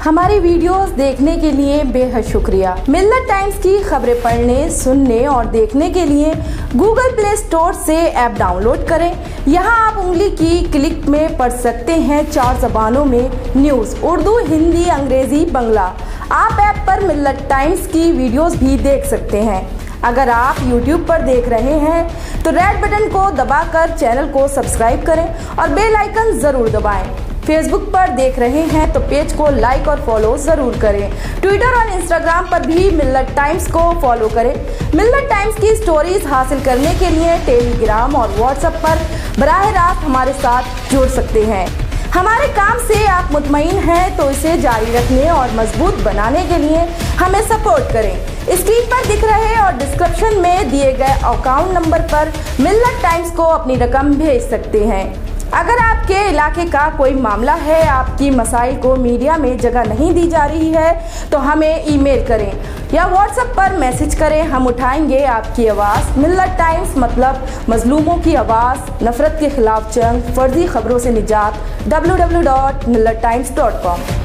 हमारी वीडियोस देखने के लिए बेहद शुक्रिया। मिल्लत टाइम्स की खबरें पढ़ने, सुनने और देखने के लिए गूगल प्ले स्टोर से ऐप डाउनलोड करें। यहां आप उंगली की क्लिक में पढ़ सकते हैं 4 जबानों में न्यूज़, उर्दू, हिंदी, अंग्रेजी, बांग्ला। आप ऐप पर मिल्लत टाइम्स की वीडियोस भी देख सकते हैं। अगर आप YouTube पर देख रहे हैं तो रेड बटन को दबाकर चैनल को सब्सक्राइब करें और बेल आइकन ज़रूर दबाएं। फेसबुक पर देख रहे हैं तो पेज को लाइक और फॉलो ज़रूर करें। ट्विटर और इंस्टाग्राम पर भी मिल्लत टाइम्स को फॉलो करें। मिल्लत टाइम्स की स्टोरीज हासिल करने के लिए टेलीग्राम और व्हाट्सएप पर बराह रास्त हमारे साथ जुड़ सकते हैं। हमारे काम से आप मुतमईन हैं तो इसे जारी रखने और मजबूत बनाने के लिए हमें सपोर्ट करें। स्क्रीन पर दिख रहे और डिस्क्रिप्शन में दिए गए अकाउंट नंबर पर मिल्लत टाइम्स को अपनी रकम भेज सकते हैं। अगर आपके इलाके का कोई मामला है, आपकी मसाइल को मीडिया में जगह नहीं दी जा रही है, तो हमें ईमेल करें या व्हाट्सएप पर मैसेज करें। हम उठाएंगे आपकी आवाज़। मिल्लत टाइम्स मतलब मजलूमों की आवाज़, नफरत के खिलाफ जंग, फर्जी खबरों से निजात। www.millattimes.com